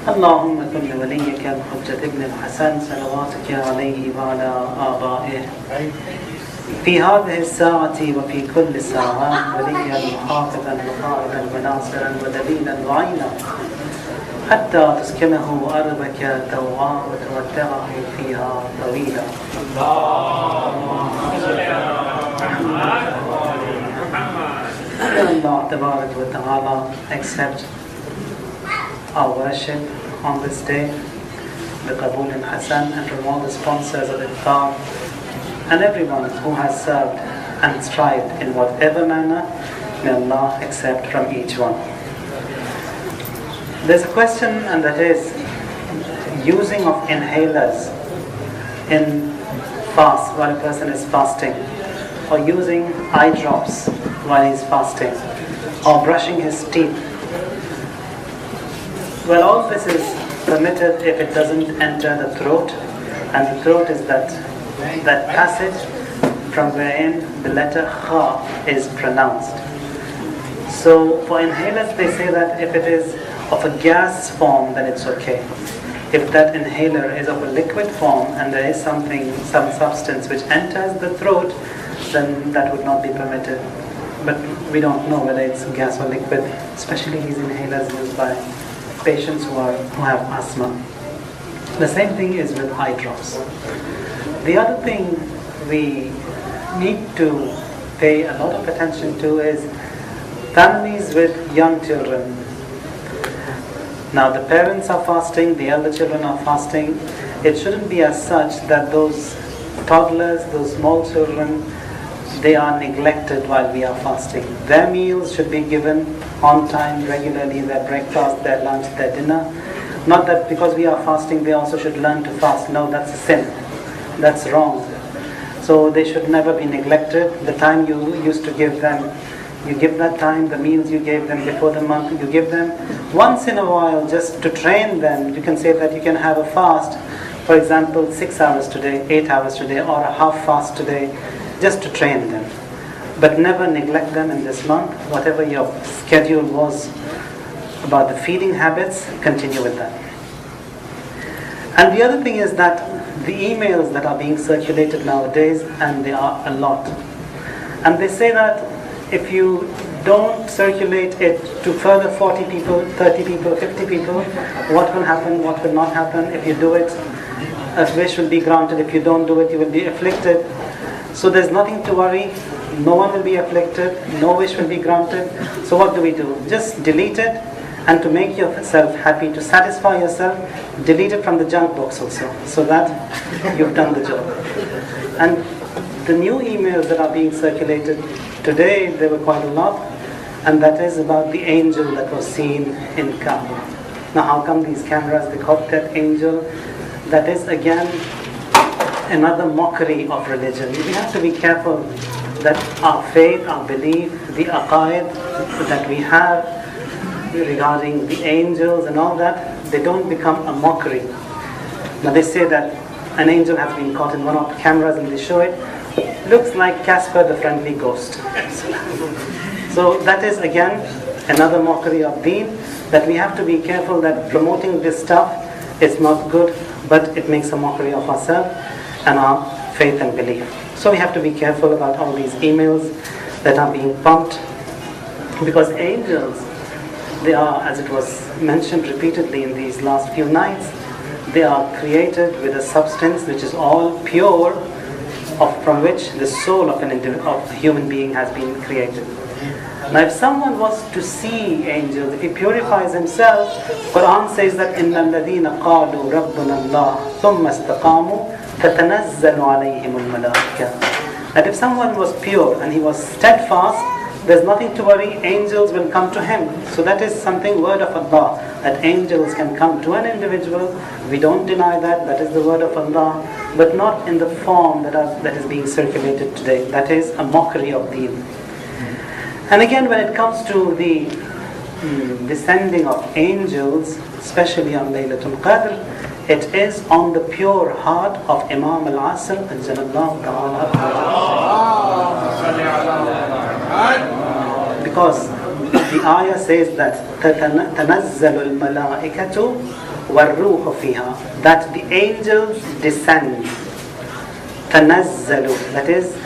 اللهم كن لوليك الحجة ابن الحسن صلواتك عليه وعلى آبائه في هذه الساعة وفي كل ساعة وليا وحافظا وقائدا وناصرا ودليلا وعينا حتى تسكنه أرضك توعا وتودعه فيها طويلا. May Allah Tabarak wa Ta'ala accept our worship on this day, the Qabul and Hassan, and from all the sponsors of Iftar, and everyone who has served and strived in whatever manner. May Allah accept from each one. There's a question, and that is using of inhalers in fast while a person is fasting, or using eye drops while he's fasting, or brushing his teeth. Well, all this is permitted if it doesn't enter the throat, and the throat is that passage from wherein the letter Kha is pronounced. So for inhalers, they say that if it is of a gas form, then it's okay. If that inhaler is of a liquid form and there is some substance which enters the throat, then that would not be permitted. But we don't know whether it's gas or liquid, especially these inhalers used by patients who have asthma. The same thing is with eye drops. The other thing we need to pay a lot of attention to is families with young children. Now the parents are fasting, the elder children are fasting. It shouldn't be as such that those toddlers, those small children, they are neglected while we are fasting. Their meals should be given on time, regularly, their breakfast, their lunch, their dinner. Not that because we are fasting, they also should learn to fast. No, that's a sin. That's wrong. So they should never be neglected. The time you used to give them, you give that time, the meals you gave them before the month, you give them once in a while just to train them. You can say that you can have a fast, for example, 6 hours today, 8 hours today, or a half fast today, just to train them. But never neglect them in this month. Whatever your schedule was about the feeding habits, continue with that. And the other thing is that the emails that are being circulated nowadays, and there are a lot, and they say that if you don't circulate it to further 40 people, 30 people, 50 people, what will happen, what will not happen? If you do it, a wish will be granted. If you don't do it, you will be afflicted. So there's nothing to worry. No one will be afflicted. No wish will be granted. So what do? Just delete it. And to make yourself happy, to satisfy yourself, delete it from the junk box also, so that you've done the job. And the new emails that are being circulated today, there were quite a lot, and that is about the angel that was seen in Kaaba. Now how come these cameras, they caught that angel? That is again another mockery of religion. We have to be careful that our faith, our belief, the aqaid that we have regarding the angels and all that, they don't become a mockery. Now they say that an angel has been caught in one of the cameras and they show it, looks like Casper the Friendly Ghost. So that is again another mockery of deen, that we have to be careful that promoting this stuff is not good, but it makes a mockery of ourselves and our faith and belief. So we have to be careful about all these emails that are being pumped, because angels, they are, as it was mentioned repeatedly in these last few nights, they are created with a substance which is all pure, from which the soul of a human being has been created. Now if someone was to see angels, if he purifies himself, Quran says that إِنَّ الَّذِينَ قَالُوا رَبُّنَا اللَّهُ ثُمَّ اسْتَقَامُوا تَتَنَزَّلُ عَلَيْهِمُ الْمَلَائِكَةُ. That if someone was pure and he was steadfast, there's nothing to worry, angels will come to him. So that is something, word of Allah, that angels can come to an individual. We don't deny that, that is the word of Allah, but not in the form that is being circulated today. That is a mockery of deen. And again, when it comes to the descending of angels, especially on Laylatul Qadr, it is on the pure heart of Imam al-Asr, because the ayah says that تَتَنَزَّلُ الْمَلَائِكَةُ وَالرُّوحُ فِيهَا, that the angels descend. تَنَزَّلُ, that is,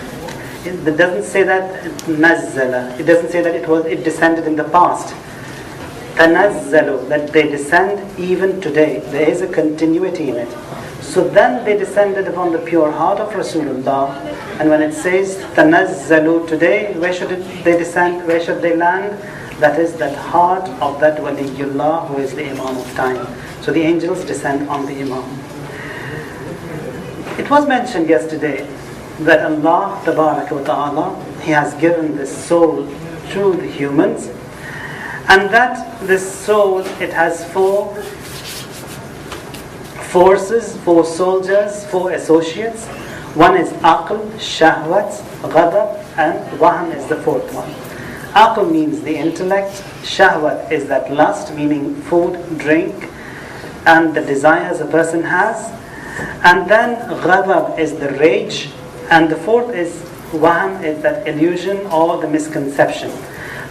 it doesn't say that nazzala, it doesn't say that it descended in the past. تَنَزَّلُ, that they descend even today. There is a continuity in it. So then they descended upon the pure heart of Rasulullah. And when it says تَنَزَّلُ today, where should they descend? Where should they land? That is that heart of that Waliullah who is the Imam of time. So the angels descend on the Imam. It was mentioned yesterday that Allah Tabaraka wa Ta'ala, He has given this soul to the humans, and that this soul, it has 4 forces, 4 soldiers, 4 associates. One is aql, shahwat, ghadab, and wahm is the 4th one. Aql means the intellect, shahwat is that lust, meaning food, drink, and the desires a person has, and then ghadab is the rage, and the 4th is wahm, is that illusion or the misconception.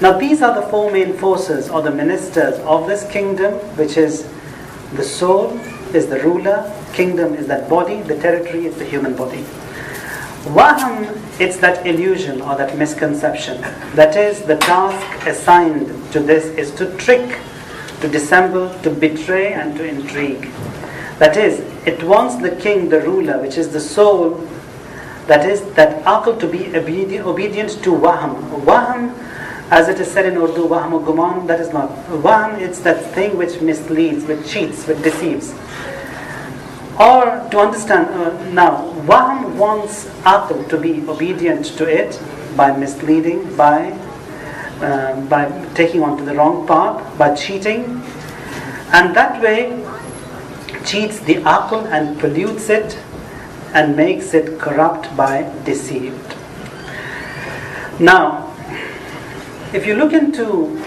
Now these are the 4 main forces or the ministers of this kingdom, which is the soul is the ruler, kingdom is that body, the territory is the human body. Wahm, it's that illusion or that misconception. That is, the task assigned to this is to trick, to dissemble, to betray, and to intrigue. That is, it wants the king, the ruler, which is the soul, that is, that aql, to be obedient to wahm. Wahm, as it is said in Urdu, wahm guman, that is not. Wahm, it's that thing which misleads, which cheats, which deceives. Or to understand, now, wahm wants aql to be obedient to it by misleading, by taking onto the wrong path, by cheating, and that way cheats the aql and pollutes it and makes it corrupt by deceived. Now, if you look into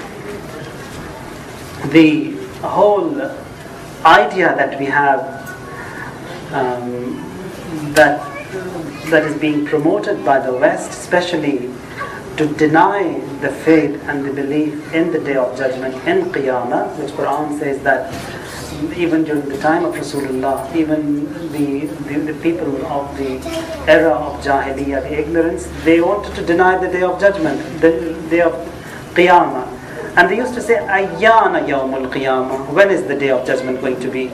the whole idea that we have, that is being promoted by the West, especially to deny the faith and the belief in the Day of Judgment, in Qiyamah, which Quran says that even during the time of Rasulullah, even the people of the era of Jahiliyyah, the ignorance, they wanted to deny the Day of Judgment, the Day of Qiyamah. And they used to say, Ayyana Yawmul Qiyamah, when is the Day of Judgment going to be?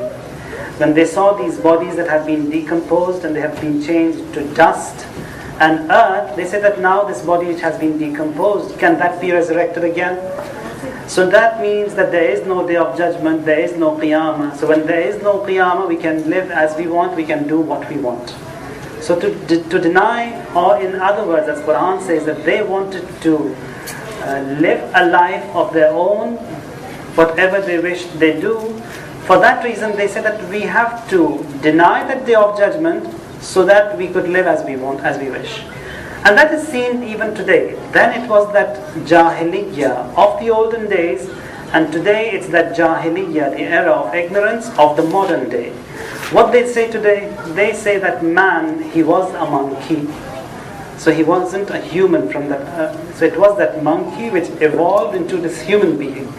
When they saw these bodies that have been decomposed and they have been changed to dust and earth, they said that now this body which has been decomposed, can that be resurrected again? So that means that there is no Day of Judgment, there is no Qiyamah. So when there is no Qiyamah, we can live as we want, we can do what we want. So to deny, or in other words, as Quran says, that they wanted to live a life of their own, whatever they wish they do. For that reason, they said that we have to deny that Day of Judgment so that we could live as we want, as we wish. And that is seen even today. Then it was that Jahiliyyah of the olden days, and today it's that Jahiliyyah, the era of ignorance of the modern day. What they say today, they say that man, he was a monkey. So he wasn't a human from that. So it was that monkey which evolved into this human being.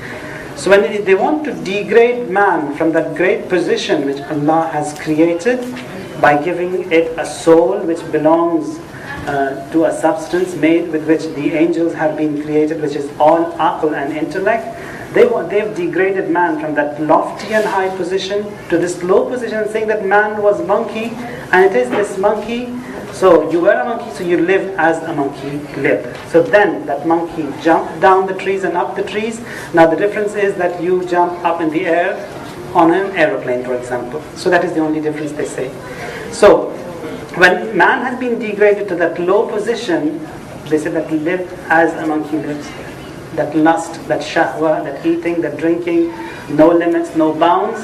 So when they want to degrade man from that great position which Allah has created by giving it a soul which belongs to a substance made with which the angels have been created, which is all aql and intellect, they've degraded man from that lofty and high position to this low position, saying that man was monkey, and it is this monkey. So you were a monkey, so you lived as a monkey lived. So then that monkey jumped down the trees and up the trees. Now the difference is that you jump up in the air on an aeroplane, for example. So that is the only difference they say. So when man has been degraded to that low position, they say that he lived as a monkey lives. That lust, that shahwa, that eating, that drinking, no limits, no bounds.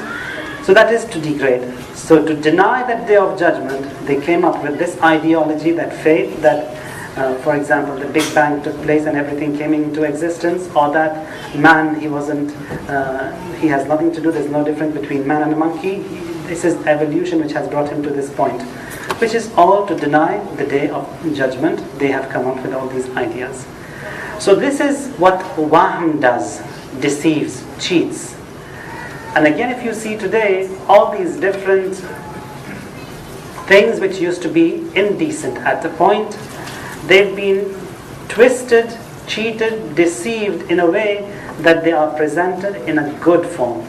So that is to degrade. So to deny that Day of Judgment, they came up with this ideology, that faith, that for example, the Big Bang took place and everything came into existence, or that man, he has nothing to do, there's no difference between man and a monkey. This is evolution which has brought him to this point, which is all to deny the Day of Judgment. They have come up with all these ideas. So this is what wahm does, deceives, cheats. And again, if you see today, all these different things which used to be indecent at the point, they've been twisted, cheated, deceived in a way that they are presented in a good form.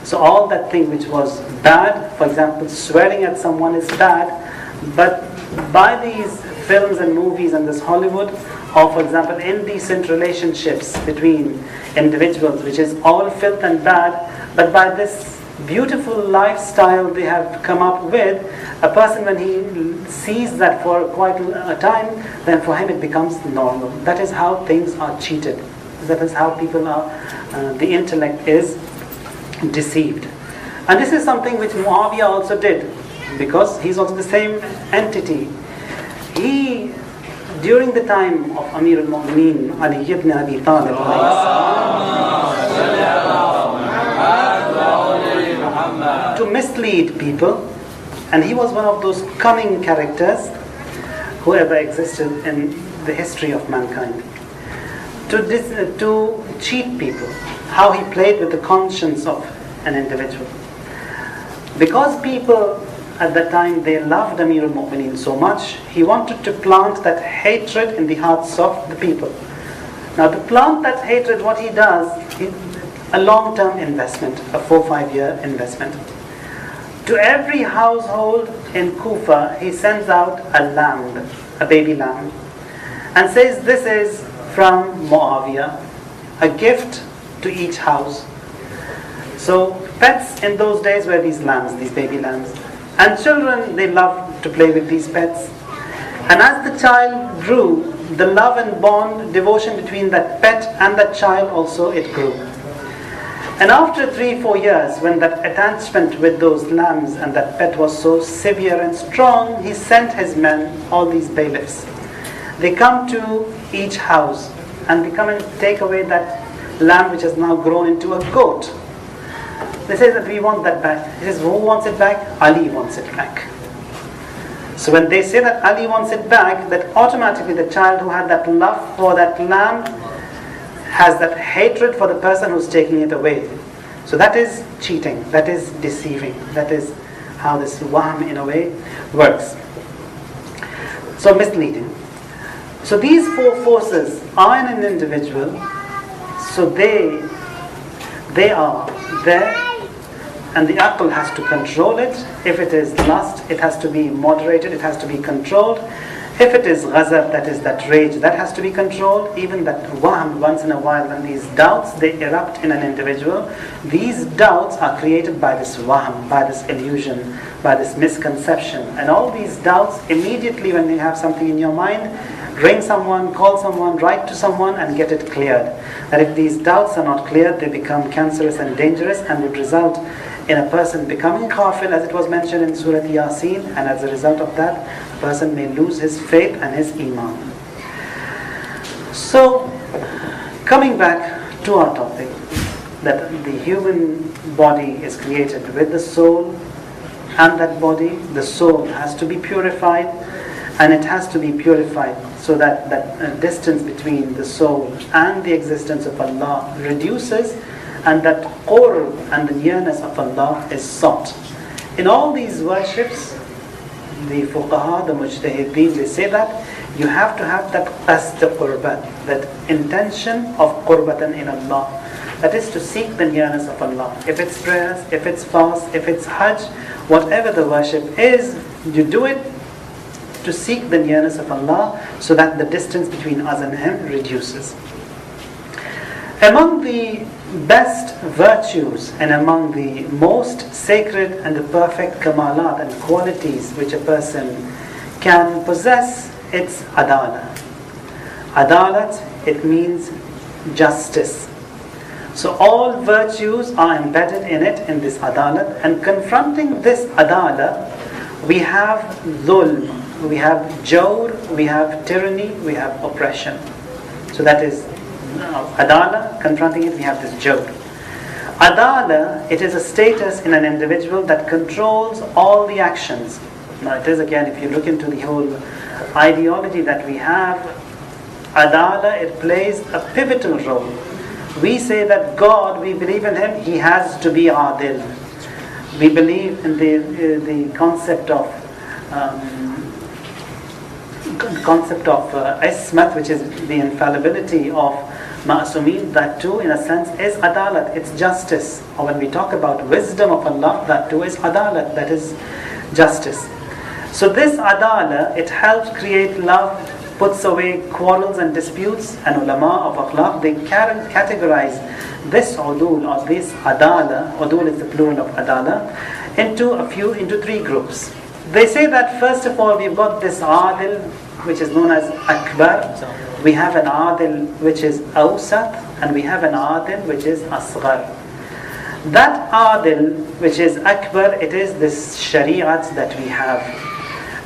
So all that thing which was bad, for example, swearing at someone is bad, but by these films and movies and this Hollywood, or for example indecent relationships between individuals, which is all filth and bad, but by this beautiful lifestyle they have come up with, a person when he sees that for quite a time, then for him it becomes normal. That is how things are cheated. That is how people are, the intellect is deceived. And this is something which Muawiyah also did, because he's also the same entity. He, during the time of Amir al-Mu'mineen, Ali ibn Abi Talib, to mislead people, and he was one of those cunning characters who ever existed in the history of mankind. To cheat people, how he played with the conscience of an individual. Because people at that time, they loved Amir al-Mu'mineen so much, he wanted to plant that hatred in the hearts of the people. Now to plant that hatred, what he does, a long-term investment, a 4-5 year investment. To every household in Kufa, he sends out a lamb, a baby lamb, and says, this is from Muawiyah, a gift to each house. So pets in those days were these lambs, these baby lambs. And children, they loved to play with these pets. And as the child grew, the love and bond, devotion between that pet and that child also, it grew. And after 3-4 years, when that attachment with those lambs and that pet was so severe and strong, he sent his men, all these bailiffs. They come to each house and they come and take away that lamb which has now grown into a goat. They say that we want that back. He says, who wants it back? Ali wants it back. So when they say that Ali wants it back, that automatically the child who had that love for that lamb has that hatred for the person who's taking it away. So that is cheating, that is deceiving, that is how this wahm in a way works. So misleading. So these 4 forces are in an individual, so they are there, and the aql has to control it. If it is lust, it has to be moderated, it has to be controlled. If it is ghazab, that is that rage, that has to be controlled. Even that wahm, once in a while, when these doubts, they erupt in an individual, these doubts are created by this wahm, by this illusion, by this misconception. And all these doubts, immediately when you have something in your mind, ring someone, call someone, write to someone and get it cleared. That if these doubts are not cleared, they become cancerous and dangerous and would result in a person becoming kafir, as it was mentioned in Surah Yasin, and as a result of that, a person may lose his faith and his iman. So, coming back to our topic, that the human body is created with the soul, and that body, the soul, has to be purified, and it has to be purified so that that distance between the soul and the existence of Allah reduces, and that qurb and the nearness of Allah is sought. In all these worships, the fuqaha, the mujtahideen, they say that you have to have that qasd qurbat, that intention of qurbatan in Allah. That is to seek the nearness of Allah. If it's prayers, if it's fast, if it's hajj, whatever the worship is, you do it to seek the nearness of Allah so that the distance between us and Him reduces. Among the best virtues and among the most sacred and the perfect kamalat and qualities which a person can possess, it's adalat. Adalat, it means justice. So all virtues are embedded in it, in this adalat, and confronting this adalat, we have dhulm, we have jawr, we have tyranny, we have oppression. So that is adala, confronting it, we have this jawr. Adala, it is a status in an individual that controls all the actions. Now it is, again, if you look into the whole ideology that we have, adala, it plays a pivotal role. We say that God, we believe in Him, He has to be Adil. We believe in the concept of Ismat, which is the infallibility of Ma'asumeen. That too, in a sense, is Adalat, it's justice. Or when we talk about wisdom of Allah, that too is Adalat, that is justice. So this Adalah, it helps create love, puts away quarrels and disputes, and ulama of akhlaq, they categorize this udul or this adala, udul is the plural of adala, into three groups. They say that first of all we've got this adil, which is known as akbar, we have an adil which is awsat, and we have an adil which is asghar. That adil which is akbar, it is this shari'at that we have.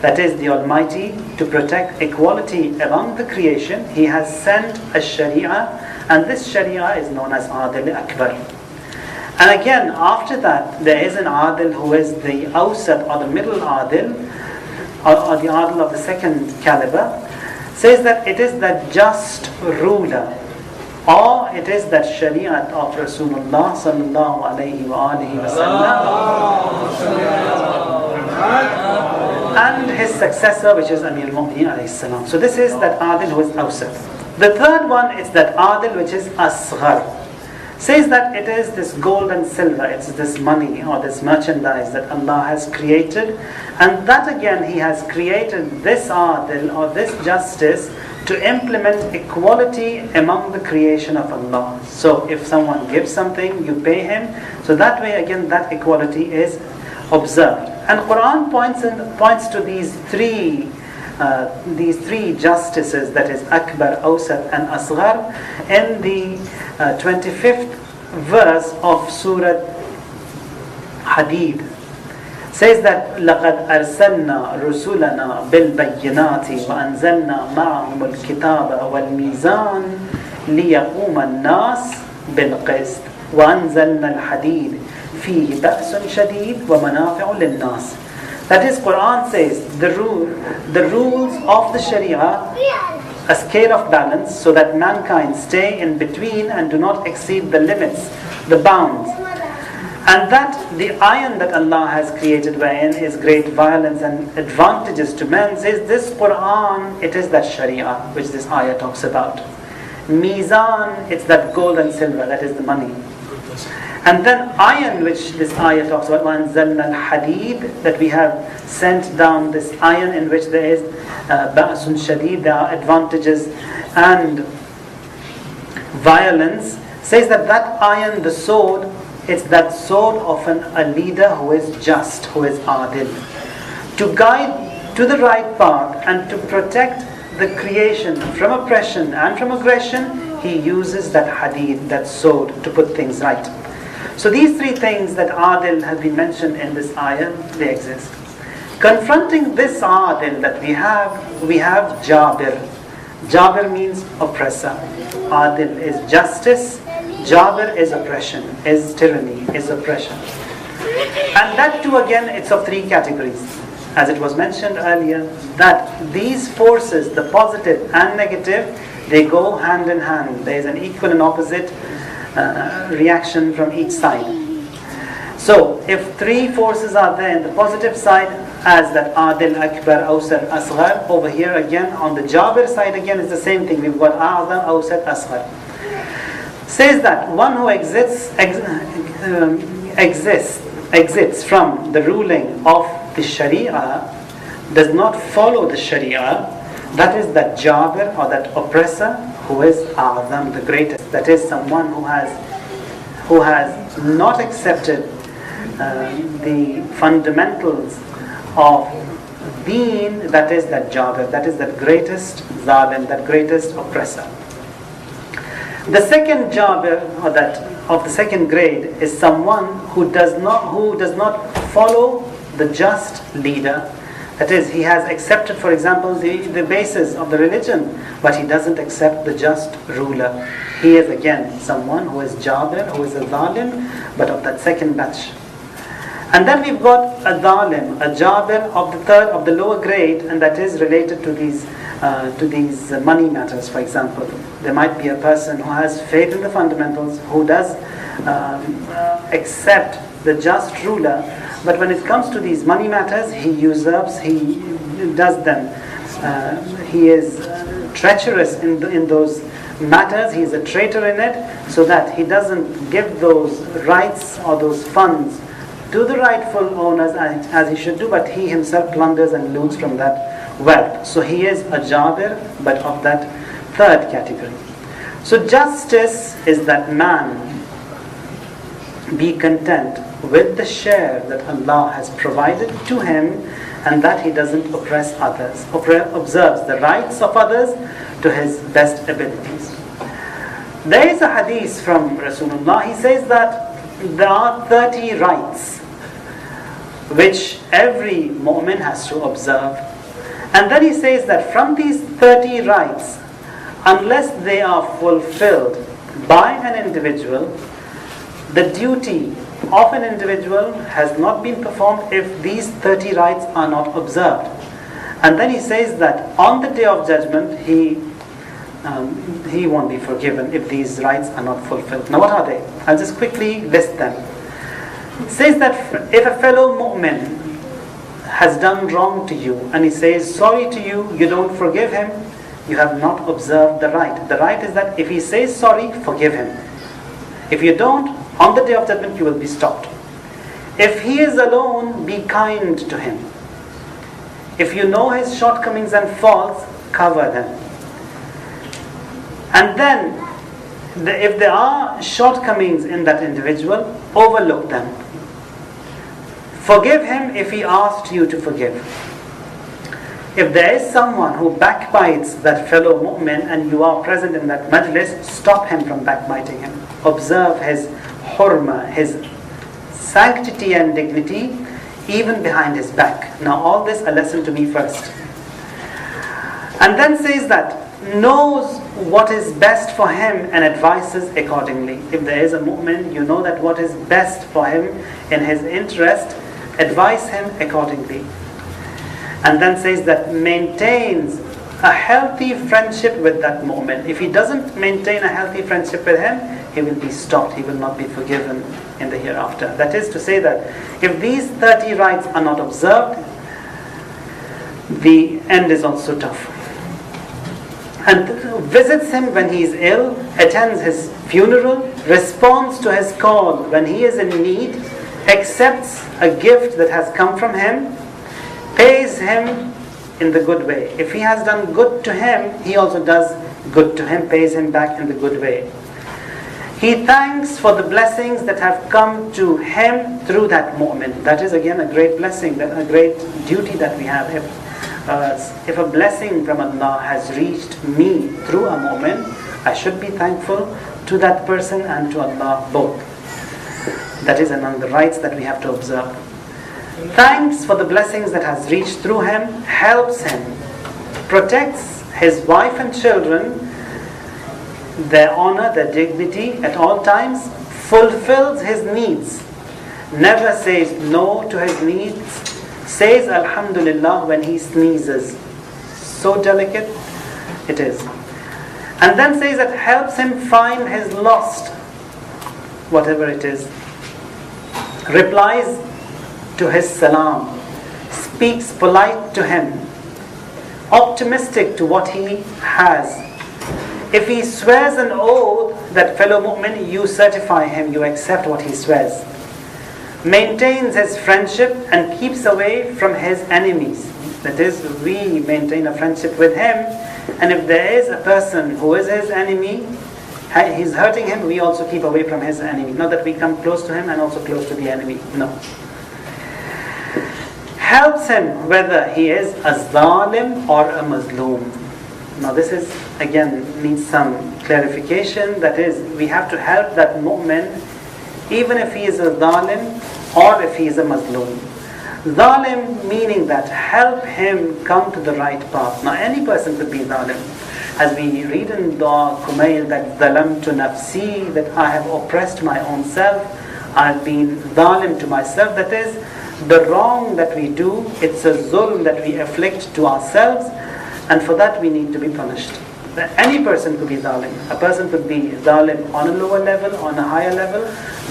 That is the Almighty, to protect equality among the creation, He has sent a Sharia, and this Sharia is known as Adil Akbar. And again, after that, there is an Adil who is the Awsat or the middle Adil, or the Adil of the second caliber, says that it is that just ruler, or it is that Shariat of Rasulullah sallallahu alayhi wa alihi wa sallam, and his successor, which is Amir al-Mu'mineen alayhi salam. So this is that Adil who is Awsat. The third one is that Adil which is Asghar. Says that it is this gold and silver, it's this money or this merchandise that Allah has created, and that again He has created this Adil or this justice to implement equality among the creation of Allah. So if someone gives something, you pay him. So that way again that equality is observed. And Quran points to these three justices, that is Akbar, Awsat and Asghar, in the 25th verse of Surah Hadid. Says that لَقَدْ أَرْسَلْنَا رُسُلَنَا بِالْبَيِّنَاتِ وَأَنزَلْنَا مَعَهُمُ الْكِتَابَ وَالْمِيزَانَ لِيَقُومَ النَّاسُ بِالْقِسْطِ وَأَنزَلْنَا الْحَدِيدَ فيه بأس شديد ومنافع للناس. That is, Quran says the rules of the Sharia, a scale of balance, so that mankind stay in between and do not exceed the limits, the bounds. And that the iron that Allah has created wherein is great violence and advantages to men, says this Quran, it is that Sharia which this ayah talks about. Mizan, it's that gold and silver, that is the money. And then iron, which this ayah talks about, وَأَنزَلْنَا الْحَدِيدَ, that we have sent down this iron in which there is ba'sun shadid, there are advantages and violence. Says that iron, the sword, it's that sword of a leader who is just, who is adil, to guide to the right path and to protect the creation from oppression and from aggression. He uses that hadid, that sword, to put things right. So these three things that Adil have been mentioned in this ayah, they exist. Confronting this Adil that we have Jabir. Jabir means oppressor. Adil is justice. Jabir is oppression, is tyranny, is oppression. And that too again, it's of three categories. As it was mentioned earlier, that these forces, the positive and negative, they go hand in hand. There is an equal and opposite reaction from each side. So if three forces are there in the positive side, as that Adil, Akbar, Awsat, Asghar, over here again on the Jabir side again is the same thing. We've got A'zam, Awsat, Asghar. Says that one who exits from the ruling of the Sharia, does not follow the Sharia, that is that Jabir or that oppressor who is A'zam, the greatest. That is someone who has not accepted the fundamentals of deen, that is that Jabir, that is that greatest Zalim, that greatest oppressor. The second Jabir, or that of the second grade, is someone who does not follow the just leader. That is, he has accepted, for example, the basis of the religion, but he doesn't accept the just ruler. He is again someone who is Jabir, who is a Zalim, but of that second batch. And then we've got a Zalim, a Jabir of the third, of the lower grade, and that is related to these to these money matters, for example. There might be a person who has faith in the fundamentals, who does accept the just ruler, but when it comes to these money matters, he usurps, he does them. He is treacherous in those matters, he is a traitor in it, so that he doesn't give those rights or those funds to the rightful owners as he should do, but he himself plunders and loots from that wealth. So he is a jabir, but of that third category. So justice is that man be content with the share that Allah has provided to him, and that he doesn't oppress others, observes the rights of others to his best abilities. There is a hadith from Rasulullah. He says that there are 30 rights which every mu'min has to observe. And then he says that from these 30 rights, unless they are fulfilled by an individual, the duty of an individual has not been performed if these 30 rights are not observed. And then he says that on the day of judgment, he won't be forgiven if these rights are not fulfilled. Now what are they? I'll just quickly list them. It says that if a fellow mu'min has done wrong to you and he says sorry to you, you don't forgive him, you have not observed the right. The right is that if he says sorry, forgive him. If you don't, on the day of judgment you will be stopped. If he is alone, be kind to him. If you know his shortcomings and faults, cover them. And then, if there are shortcomings in that individual, overlook them. Forgive him if he asked you to forgive. If there is someone who backbites that fellow mu'min and you are present in that majlis, stop him from backbiting him. Observe his hurma, his sanctity and dignity, even behind his back. Now all this a lesson to me first. And then says that knows what is best for him and advises accordingly. If there is a mu'min, you know that what is best for him in his interest, advise him accordingly. And then says that maintains a healthy friendship with that mu'min. If he doesn't maintain a healthy friendship with him, he will be stopped, he will not be forgiven in the hereafter. That is to say that if these 30 rights are not observed, the end is also tough. And visits him when he is ill, attends his funeral, responds to his call when he is in need, accepts a gift that has come from him, pays him in the good way. If he has done good to him, he also does good to him, pays him back in the good way. He thanks for the blessings that have come to him through that mu'min. That is again a great blessing, a great duty that we have. If a blessing from Allah has reached me through a mu'min, I should be thankful to that person and to Allah both. That is among the rights that we have to observe. Thanks for the blessings that has reached through him, helps him, protects his wife and children, their honor, their dignity at all times, fulfills his needs, never says no to his needs, says Alhamdulillah when he sneezes. So delicate it is. And then says that helps him find his lost, whatever it is. Replies to his salam, speaks polite to him, optimistic to what he has. If he swears an oath, that fellow mu'min, you certify him, you accept what he swears. Maintains his friendship and keeps away from his enemies. That is, we maintain a friendship with him, and if there is a person who is his enemy, he's hurting him, we also keep away from his enemy. Not that we come close to him and also close to the enemy. No. Helps him whether he is a zalim or a mazloom. Now this is, again, needs some clarification. That is, we have to help that mu'min even if he is a zalim or if he is a mazloom. Zalim meaning that help him come to the right path. Now any person could be zalim. As we read in Dua Kumail that zalamtu nafsi, that I have oppressed my own self, I have been zalim to myself. That is, the wrong that we do, it's a zulm that we afflict to ourselves, And for that we need to be punished. Any person could be zalim. A person could be zalim on a lower level, on a higher level.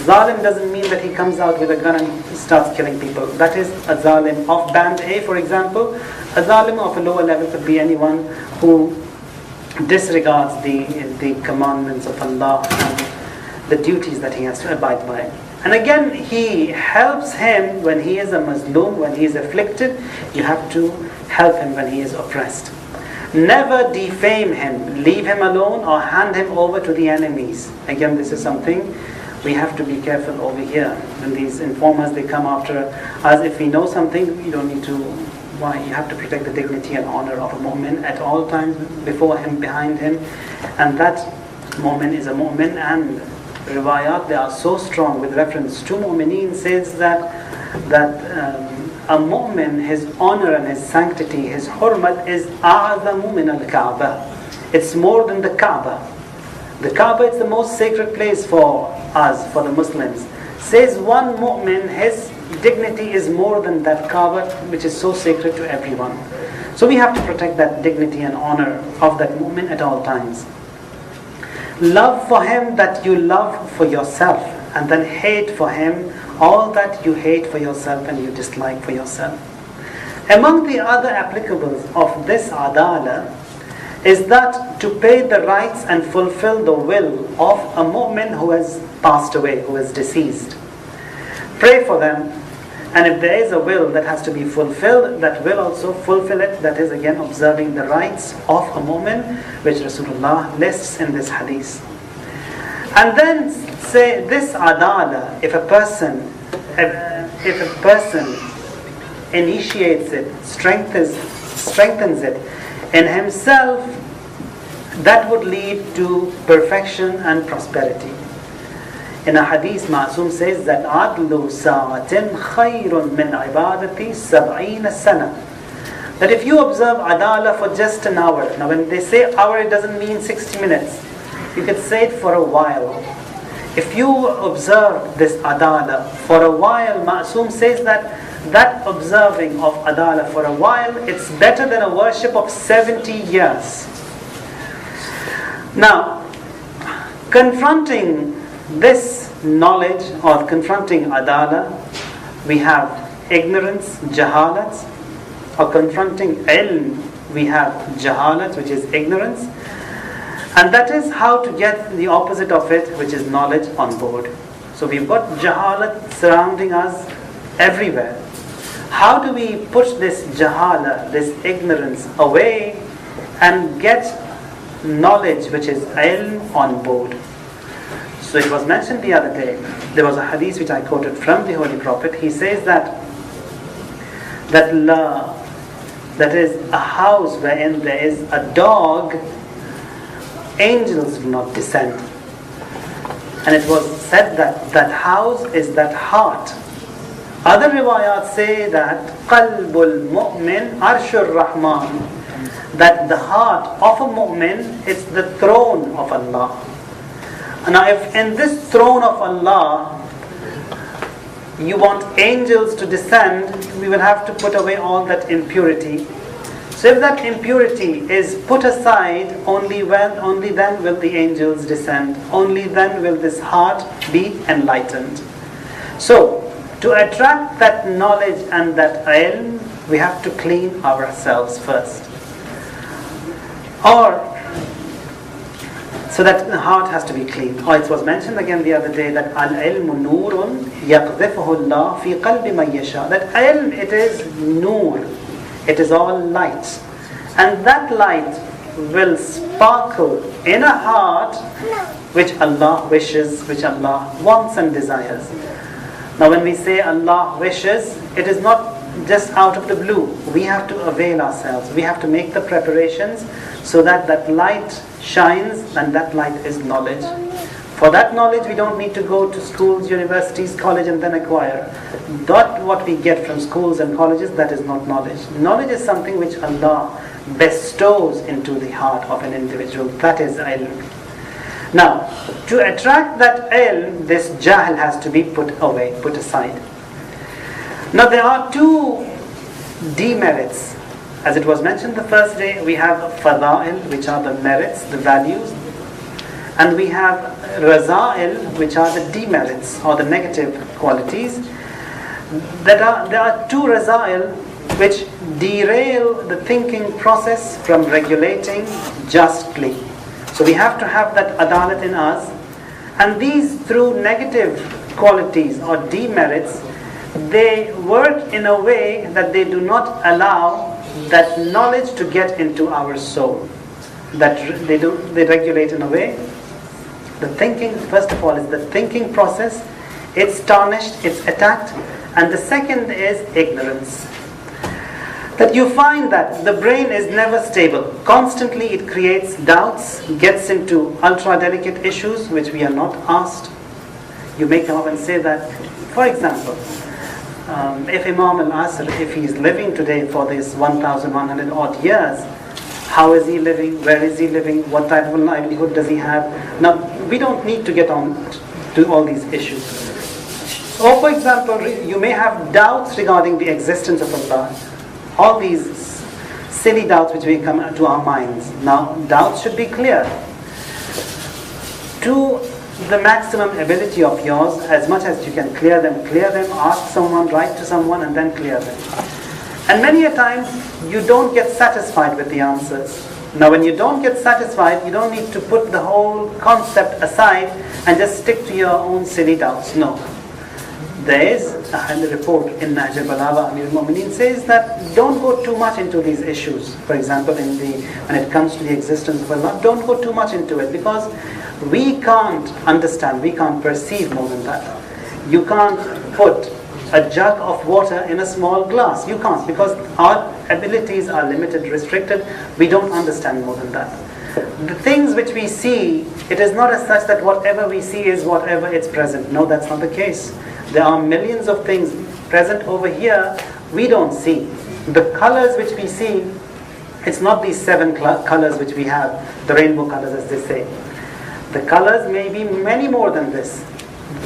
Zalim doesn't mean that he comes out with a gun and starts killing people. That is a zalim of band A, for example. A zalim of a lower level could be anyone who disregards the commandments of Allah and the duties that he has to abide by. And again, he helps him when he is a Mazlum, when he is afflicted. You have to help him when he is oppressed. Never defame him, leave him alone, or hand him over to the enemies. Again, this is something we have to be careful over here. When these informers, they come after us, if we know something, you don't need to, why? You have to protect the dignity and honor of a mu'min at all times, before him, behind him. And that mu'min is a mu'min, and riwayat, they are so strong with reference to mu'mineen, says that a mu'min, his honor and his sanctity, his hurmat is a'zamu min al-Kaaba. It's more than the Kaaba. The Kaaba is the most sacred place for us, for the Muslims. Says one mu'min, his dignity is more than that Kaaba, which is so sacred to everyone. So we have to protect that dignity and honor of that mu'min at all times. Love for him that you love for yourself, and then hate for him all that you hate for yourself and you dislike for yourself. Among the other applicables of this adala is that to pay the rights and fulfill the will of a mu'min who has passed away, who is deceased. Pray for them, and if there is a will that has to be fulfilled, that will also fulfill it. That is again observing the rights of a mu'min, which Rasulullah lists in this hadith. And then say this adala, if a person initiates it, strengthens it in himself, that would lead to perfection and prosperity. In a hadith, Ma'asum says that adlu sa'atin khayrun min ibadati sab'ina sana. That if you observe adala for just an hour, now when they say hour, it doesn't mean 60 minutes. You could say it for a while. If you observe this adala for a while, Ma'asum says that observing of adala for a while, it's better than a worship of 70 years. Now, confronting this knowledge or confronting adala, we have ignorance, jahalat, or confronting ilm, we have jahalat, which is ignorance. And that is how to get the opposite of it, which is knowledge, on board. So we've got jahalat surrounding us everywhere. How do we put this jahala, this ignorance away and get knowledge, which is ilm, on board? So it was mentioned the other day, there was a hadith which I quoted from the Holy Prophet. He says that is a house wherein there is a dog, angels will not descend. And it was said that house is that heart. Other riwayat say that qalbul mu'min arshur rahman, that the heart of a mu'min is the throne of Allah. Now if in this throne of Allah you want angels to descend, we will have to put away all that impurity. So if that impurity is put aside, only then will the angels descend. Only then will this heart be enlightened. So, to attract that knowledge and that ilm, we have to clean ourselves first. So that the heart has to be clean. Or it was mentioned again the other day that al-ilmu nurun yaqdhifuhu Allah fi qalbi man yasha. That ilm, it is nur. It is all light. And that light will sparkle in a heart which Allah wishes, which Allah wants and desires. Now when we say Allah wishes, it is not just out of the blue. We have to avail ourselves. We have to make the preparations so that that light shines, and that light is knowledge. For that knowledge, we don't need to go to schools, universities, college and then acquire. Not what we get from schools and colleges, that is not knowledge. Knowledge is something which Allah bestows into the heart of an individual. That is ilm. Now, to attract that ilm, this jahl has to be put away, put aside. Now there are two demerits As it was mentioned the first day, we have fada'il, which are the merits, the values, and we have raza'il, which are the demerits or the negative qualities. There are two raza'il which derail the thinking process from regulating justly. So we have to have that adalat in us, and these through negative qualities or demerits, they work in a way that they do not allow that knowledge to get into our soul. That they regulate in a way. The thinking, first of all, is the thinking process. It's tarnished, it's attacked. And the second is ignorance. That you find that the brain is never stable. Constantly it creates doubts, gets into ultra-delicate issues which we are not asked. You may come up and say that, for example, if Imam al-Asr, if he is living today for this 1,100 odd years, how is he living? Where is he living? What type of livelihood does he have? Now, we don't need to get on to all these issues. Or for example, you may have doubts regarding the existence of Allah. All these silly doubts which may come to our minds. Now, doubts should be clear. To the maximum ability of yours, as much as you can clear them, ask someone, write to someone, and then clear them. And many a time, you don't get satisfied with the answers. Now when you don't get satisfied, you don't need to put the whole concept aside and just stick to your own silly doubts. No. There is a report in Nahj al-Balagha, Amir al-Mu'mineen says that don't go too much into these issues. For example, when it comes to the existence of Allah, don't go too much into it, because we can't understand, we can't perceive more than that. You can't put a jug of water in a small glass. You can't, because our abilities are limited, restricted. We don't understand more than that. The things which we see, it is not as such that whatever we see is whatever it's present. No, that's not the case. There are millions of things present over here we don't see. The colors which we see, it's not these 7 colors which we have, the rainbow colors as they say. The colors may be many more than this.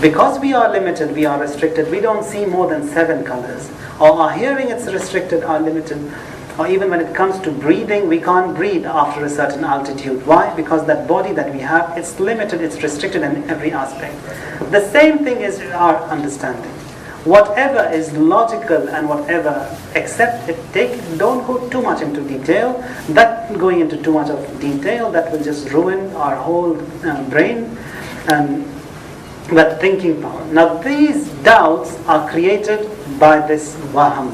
Because we are limited, we are restricted, we don't see more than 7 colors. Or our hearing is restricted, are limited. Or even when it comes to breathing, we can't breathe after a certain altitude. Why? Because that body that we have, it's limited, it's restricted in every aspect. The same thing is our understanding. Whatever is logical and whatever, except don't go too much into detail. That going into too much of detail, that will just ruin our whole brain and that thinking power. Now these doubts are created by this waham,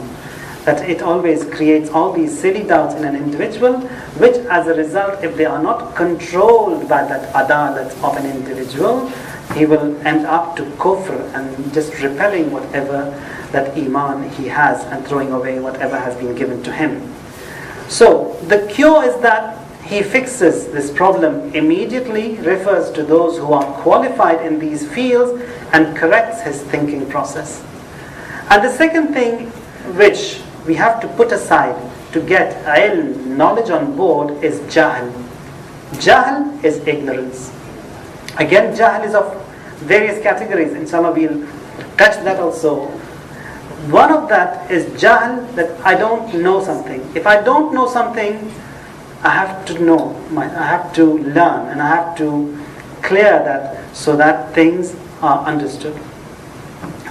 that it always creates all these silly doubts in an individual, which as a result, if they are not controlled by that adalat of an individual, he will end up to kufr and just repelling whatever that iman he has and throwing away whatever has been given to him. So the cure is that he fixes this problem immediately, refers to those who are qualified in these fields and corrects his thinking process. And the second thing which we have to put aside to get ilm, knowledge on board, is jahl. Jahl is ignorance. Again, jahl is of various categories. Inshallah, we'll touch that also. One of that is jahl, that I don't know something. If I don't know something, I have to know, I have to learn, and I have to clear that so that things are understood.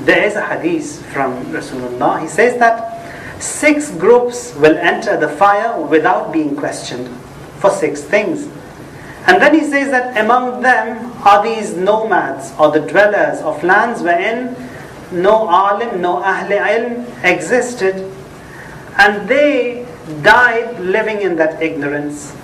There is a hadith from Rasulullah. He says that 6 groups will enter the fire without being questioned for 6 things. And then he says that among them are these nomads or the dwellers of lands wherein no alim, no ahle ilm existed, and they died living in that ignorance.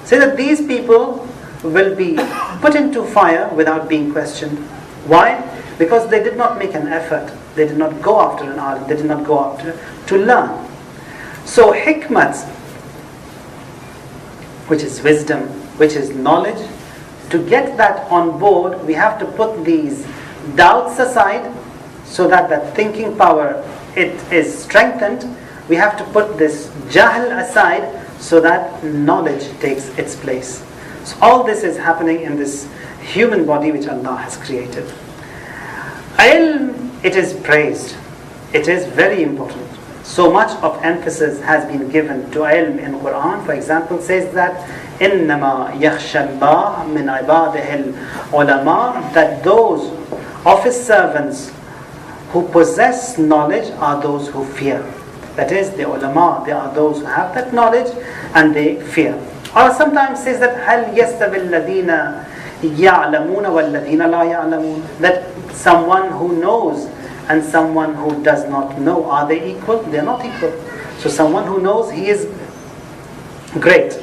Say that these people will be put into fire without being questioned. Why? Because they did not make an effort. They did not go after an alim. They did not go after to learn. So hikmat, which is wisdom, which is knowledge, to get that on board, we have to put these doubts aside so that that thinking power, it is strengthened. We have to put this jahl aside so that knowledge takes its place. So all this is happening in this human body which Allah has created. Ilm, it is praised. It is very important. so much of emphasis has been given to ilm in Quran. For example, says that إِنَّمَا يَخْشَى اللَّهَ مِنْ عِبَادِهِ الْعُلَمَاء, that those of His servants who possess knowledge are those who fear. That is, the ulama, they are those who have that knowledge and they fear. Or sometimes says that هَلْ يَسْتَوِي الَّذِينَ يَعْلَمُونَ وَالَّذِينَ لَا يَعْلَمُونَ, that someone who knows and someone who does not know, are they equal? They are not equal. So someone who knows, he is great.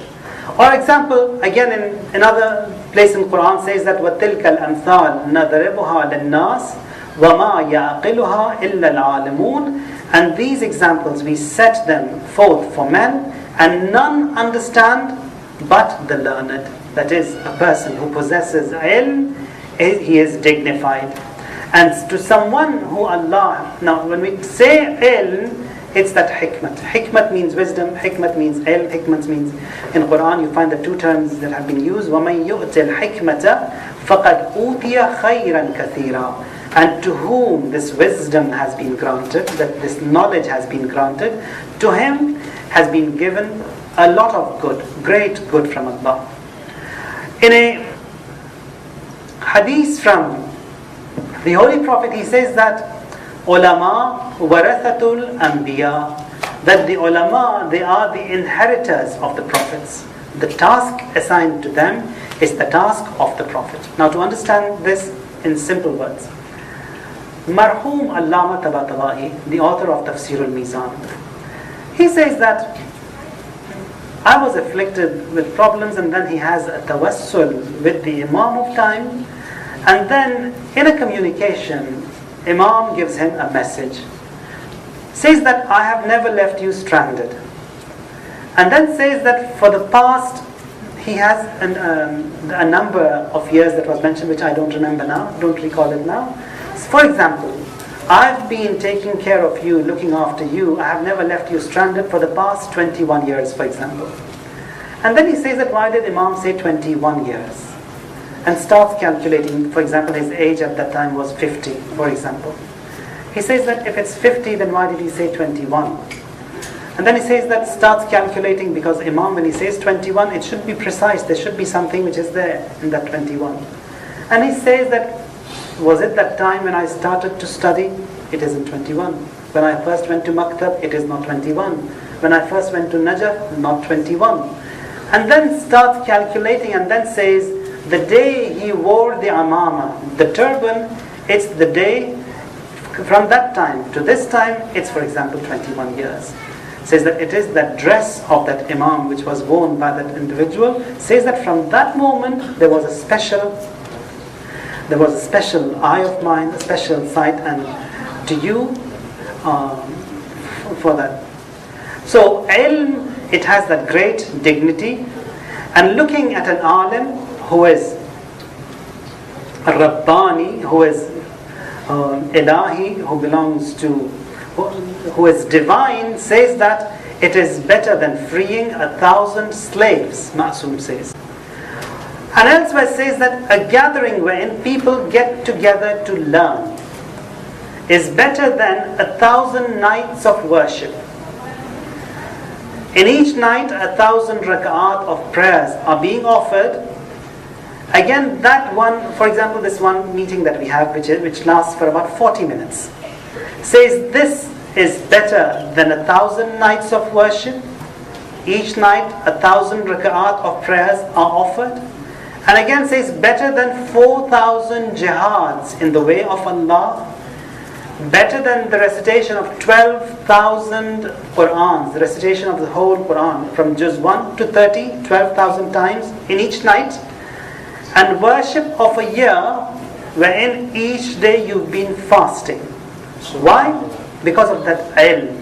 Or example, again in another place in Quran says that وَتِلْكَ الْأَمْثَالِ نَضْرِبُهَا لِلنَّاسِ وَمَا يَعْقِلُهَا إِلَّا الْعَالِمُونَ, and these examples we set them forth for men, and none understand but the learned. That is, a person who possesses ilm, he is dignified. And to someone who Allah, now when we say ilm, it's that hikmat. Hikmat means wisdom, hikmat means ilm, hikmat means, in Quran you find the two terms that have been used, وَمَنْ يُؤْتِ الْحِكْمَةَ فَقَدْ أُوتِيَ خَيْرًا كَثِيرًا. And to whom this wisdom has been granted, that this knowledge has been granted, to him has been given a lot of good, great good from Allah. In a hadith from the Holy Prophet, he says that ulama warathatul anbiya, that the ulama, they are the inheritors of the prophets. The task assigned to them is the task of the Prophet. Now to understand this in simple words, Marhum Allama Tabatabai, the author of Tafsir al-Mizan, he says that I was afflicted with problems, and then he has a tawassul with the Imam of time, and then in a communication, Imam gives him a message, says that I have never left you stranded, and then says that for the past, he has a number of years that was mentioned, which I don't remember now, don't recall it now. For example, I've been taking care of you, looking after you, I have never left you stranded for the past 21 years, for example. And then he says that why did Imam say 21 years? And starts calculating, for example, his age at that time was 50, for example. He says that if it's 50, then why did he say 21? And then he says that starts calculating, because Imam, when he says 21, it should be precise, there should be something which is there in that 21. And he says that, was it that time when I started to study? It isn't 21. When I first went to Maktab, it is not 21. When I first went to Najaf, not 21. And then starts calculating and then says, the day he wore the amama, the turban, it's the day, from that time to this time, it's for example 21 years. Says that it is that dress of that Imam which was worn by that individual, says that from that moment there was a special eye of mine, a special sight, and to you for that. So ilm, it has that great dignity, and looking at an alim who is a Rabbani, who is Ilahi, who belongs to, who is divine, says that it is better than freeing 1,000 slaves, Ma'asum says. And elsewhere says that a gathering wherein people get together to learn is better than 1,000 nights of worship. In each night, 1,000 rak'at of prayers are being offered. Again, that one, for example, this one meeting that we have, which lasts for about 40 minutes, says this is better than 1,000 nights of worship. Each night, 1,000 rak'at of prayers are offered. And again says better than 4,000 jihads in the way of Allah, better than the recitation of 12,000 Qur'ans, the recitation of the whole Qur'an from Juz 1 to 30, 12,000 times in each night, and worship of a year wherein each day you've been fasting. Why? Because of that ilm,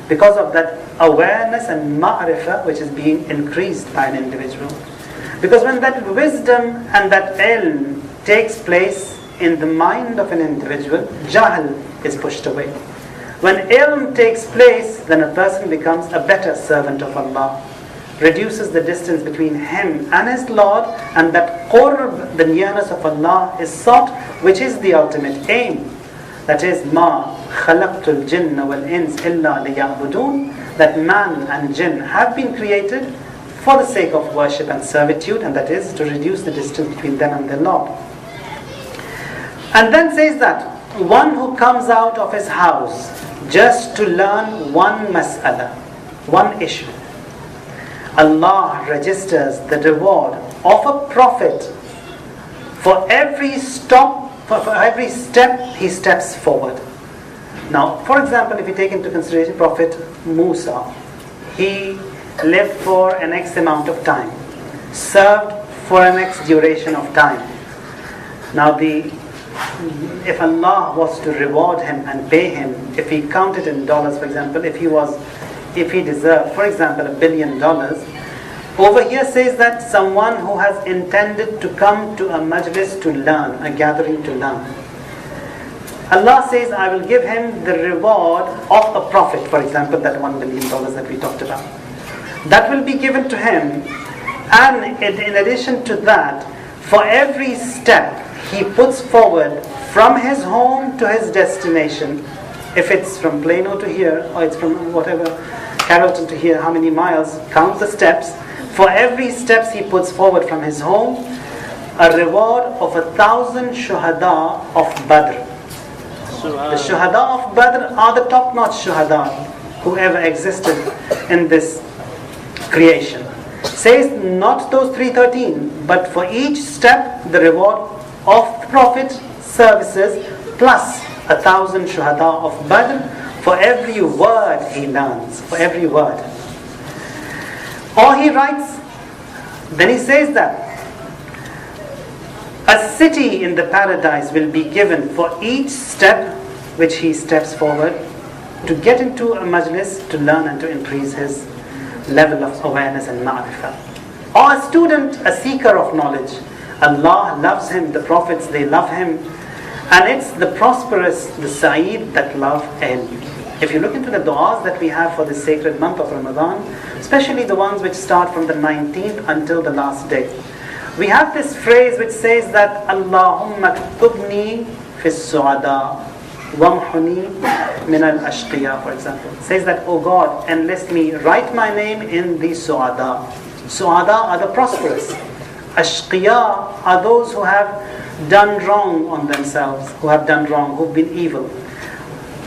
because of that awareness and ma'rifah which is being increased by an individual. Because when that wisdom and that ilm takes place in the mind of an individual, jahl is pushed away. When ilm takes place, then a person becomes a better servant of Allah, reduces the distance between him and his Lord, and that the nearness of Allah is sought, which is the ultimate aim. That is, ma خَلَقْتُ الْجِنَّ وَالْإِنسِ إِلَّا لِيَعْبُدُونَ, that man and jinn have been created for the sake of worship and servitude, and that is to reduce the distance between them and their Lord. And then says that one who comes out of his house just to learn one mas'ala, one issue, Allah registers the reward of a prophet for every every step he steps forward. Now, for example, if you take into consideration Prophet Musa, he lived for an X amount of time, served for an X duration of time. Now, if Allah was to reward him and pay him, if he counted in dollars, for example, if he deserved, for example, $1 billion, over here says that someone who has intended to come to a majlis to learn, a gathering to learn, Allah says, I will give him the reward of a prophet, for example, that $1 billion that we talked about. That will be given to him, and in addition to that, for every step he puts forward from his home to his destination, if it's from Plano to here, or it's from whatever, Carrollton to here, how many miles, count the steps. For every steps he puts forward from his home, a reward of 1,000 shuhada of Badr. The shuhada of Badr are the top-notch shuhada who ever existed in this creation. Says not those 313, but for each step the reward of the Prophet services plus 1,000 shuhada of Badr for every word he learns, for every word. Or he writes, then he says that a city in the paradise will be given for each step which he steps forward to get into a majlis to learn and to increase his level of awareness and ma'rifah. Or a student, a seeker of knowledge, Allah loves him, the prophets, they love him, and it's the prosperous, the Sa'id that love ilm. If you look into the du'as that we have for this sacred month of Ramadan, especially the ones which start from the 19th until the last day, we have this phrase which says that Allahumma ktubni fi su'ada wamhuni min al-ashqiya, for example. It says that, oh God, enlist me, write my name in the su'ada. Su'ada are the prosperous. Ashqiya are those who have done wrong on themselves, who have done wrong, who've been evil.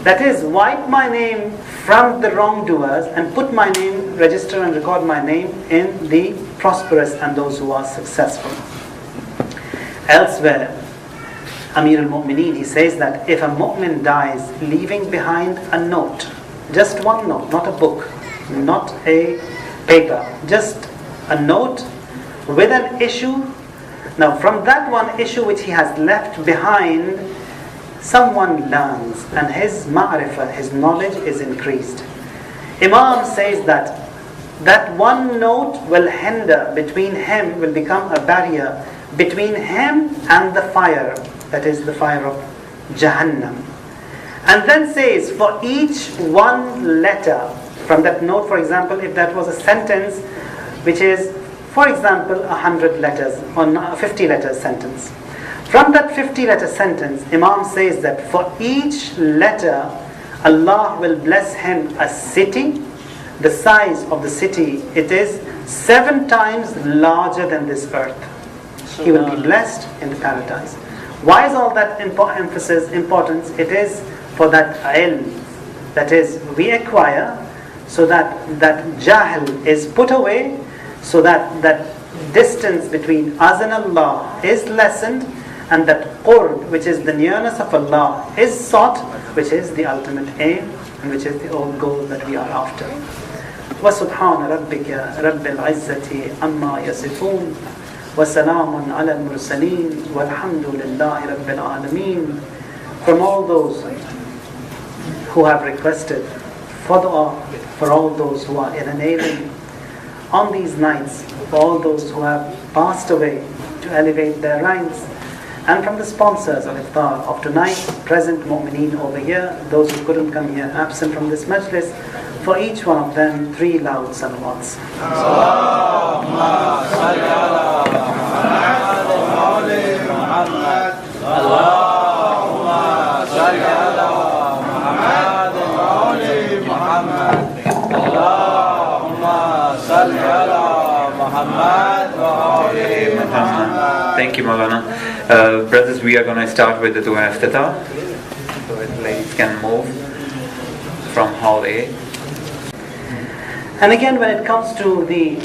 That is, wipe my name from the wrongdoers and put my name, register and record my name in the prosperous and those who are successful. Elsewhere, Amir al-Mu'mineen, he says that if a mu'min dies leaving behind a note, just one note, not a book, not a paper, just a note with an issue. Now from that one issue which he has left behind, someone learns and his ma'rifah, his knowledge is increased. Imam says that that one note will hinder between him, will become a barrier between him and the fire, that is the fire of Jahannam. And then says, for each one letter from that note, for example, if that was a sentence which is, for example, 100 letters or 50 letters sentence, from that 50 letter sentence, Imam says that for each letter, Allah will bless him a city. The size of the city, it is 7 times larger than this earth. He will be blessed in the paradise. Why is all that importance? It is for that ilm, that is, we acquire, so that that jahl is put away, so that that distance between us and Allah is lessened, and that qurb, which is the nearness of Allah, is sought, which is the ultimate aim and which is the old goal that we are after. وَسُبْحَانَ رَبِّكَ رَبِّ الْعِزَّةِ عَمَّا يَصِفُونَ وَسَلَامٌ عَلَى الْمُرْسَلِينَ وَالْحَمْدُ لِلَّهِ رَبِّ الْعَالَمِينَ. From all those who have requested for dua, for all those who are in an alien on these nights, for all those who have passed away to elevate their ranks, and from the sponsors of iftar of tonight, present mu'mineen over here, those who couldn't come here, absent from this majlis, for each one of them 3 loud salawats. Allahumma salli ala Muhammad. Allahumma salli ala Muhammad. Thank you, Maulana. Brothers, we are going to start with the Dua Iftitah. So the ladies can move from Hall A. And again, when it comes to the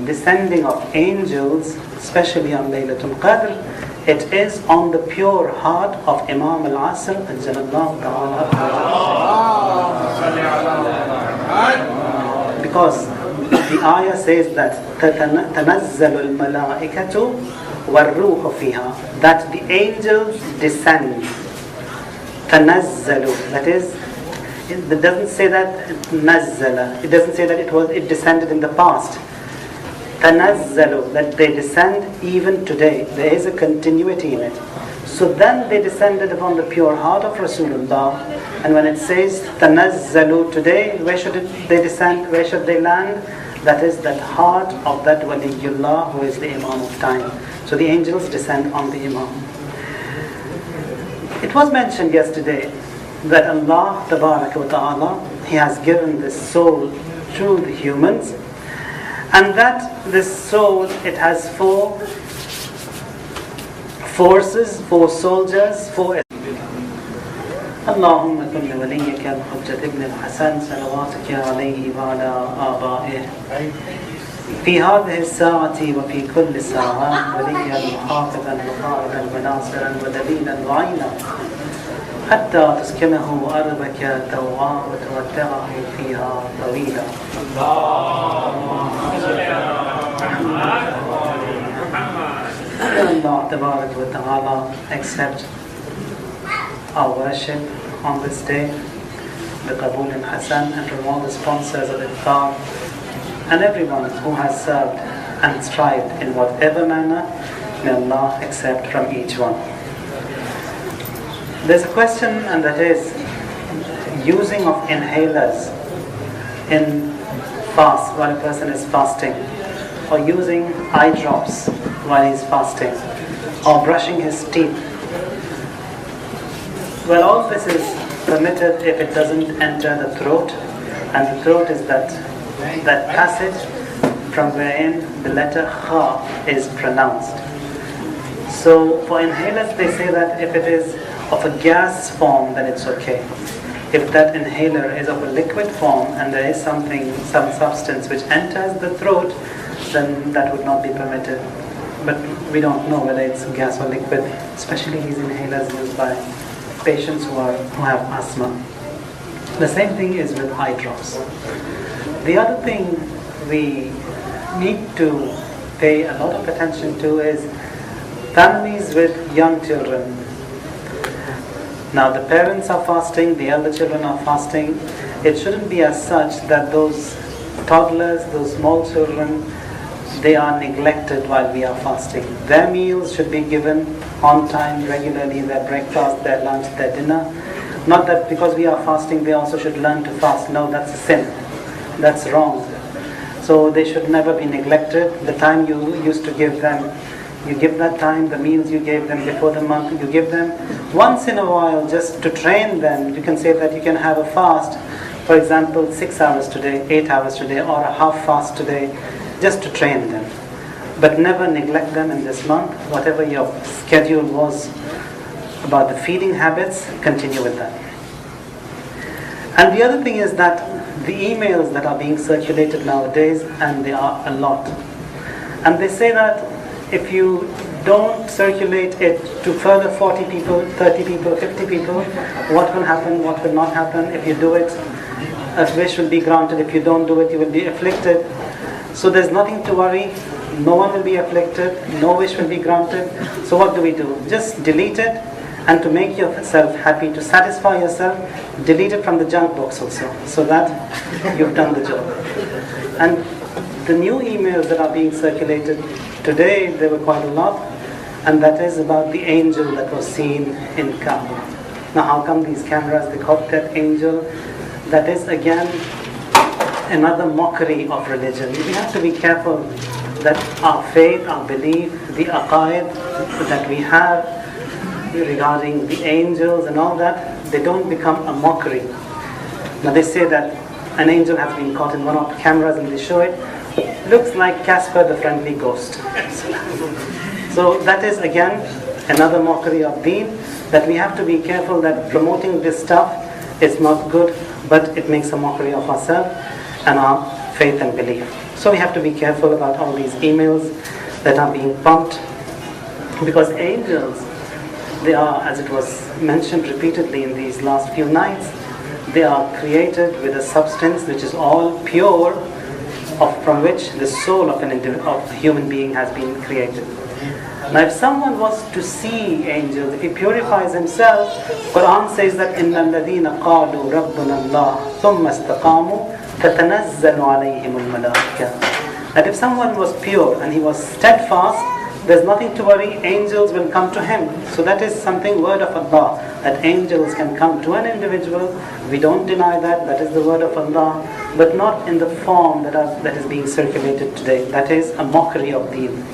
descending of angels, especially on Laylatul Qadr, it is on the pure heart of Imam al-Asr, because the ayah says that تَنَزَّلُ الْمَلَائِكَةُ وَالرُّوحُ فِيهَا, that the angels descend. تَنَزَّلُ, that is, it doesn't say that nazzala. It doesn't say that it descended in the past. Tanazzalu, that they descend even today. There is a continuity in it. So then they descended upon the pure heart of Rasulullah. And when it says tanazzalu today, where should they descend? Where should they land? That is that heart of that Waliullah who is the Imam of time. So the angels descend on the Imam. It was mentioned yesterday that Allah Tabaraka wa Ta'ala, He has given this soul to the humans, and that this soul, it has four forces, four soldiers, four. اللهم كن لوليك الحجة ابن الحسن صلواتك عليه وعلى آبائه في هذه الساعة وفي كل ساعة وليا محافظا وقائدا وناصرا ودليلا وعينا حتى تسكنه أرضك توعا وتودعه فيها طويلا. Allah Tabarak wa Ta'ala accept our worship on this day, the Qabul and Hasan, and from all the sponsors of Iftar, and everyone who has served and strived in whatever manner. May Allah accept from each one. There's a question, and that is using of inhalers in fast while a person is fasting, or using eye drops while he's fasting, or brushing his teeth. Well, all this is permitted if it doesn't enter the throat, and the throat is that passage from wherein the letter Kha is pronounced. So for inhalers, they say that if it is of a gas form, then it's okay. If that inhaler is of a liquid form and there is some substance which enters the throat, then that would not be permitted. But we don't know whether it's gas or liquid, especially these inhalers used by patients who have asthma. The same thing is with eye drops. The other thing we need to pay a lot of attention to is families with young children. Now the parents are fasting, the elder children are fasting. It shouldn't be as such that those toddlers, those small children, they are neglected while we are fasting. Their meals should be given on time, regularly, their breakfast, their lunch, their dinner. Not that because we are fasting, they also should learn to fast. No, that's a sin. That's wrong. So they should never be neglected. The time you used to give them, you give that time, the meals you gave them before the month, you give them once in a while just to train them. You can say that you can have a fast, for example, 6 hours today, 8 hours today, or a half fast today, just to train them. But never neglect them in this month. Whatever your schedule was about the feeding habits, continue with that. And the other thing is that the emails that are being circulated nowadays, and there are a lot, and they say that if you don't circulate it to further 40 people, 30 people, 50 people, what will happen, what will not happen? If you do it, a wish will be granted. If you don't do it, you will be afflicted. So there's nothing to worry. No one will be afflicted. No wish will be granted. So what do? Just delete it, and to make yourself happy, to satisfy yourself, delete it from the junk box also, so that you've done the job. And the new emails that are being circulated today, there were quite a lot, and that is about the angel that was seen in Kaaba. Now how come these cameras, they caught that angel? That is again another mockery of religion. We have to be careful that our faith, our belief, the aqaid that we have regarding the angels and all that, they don't become a mockery. Now they say that an angel has been caught in one of the cameras and they show it. Looks like Casper the Friendly Ghost. So that is again another mockery of deen, that we have to be careful that promoting this stuff is not good, but it makes a mockery of ourselves and our faith and belief. So we have to be careful about all these emails that are being pumped, because angels, they are, as it was mentioned repeatedly in these last few nights, they are created with a substance which is all pure, from which the soul of a human being has been created. Now if someone was to see angels, if he purifies himself, Quran says that إِنَّ الَّذِينَ قَالُوا رَبُّنَا اللَّهُ ثُمَّ اسْتَقَامُوا تَتَنَزَّلُ عَلَيْهِمُ الْمَلَائِكَةُ. That if someone was pure and he was steadfast, there's nothing to worry, angels will come to him. So that is something, word of Allah, that angels can come to an individual. We don't deny that, that is the word of Allah, but not in the form that is being circulated today. That is a mockery of deen.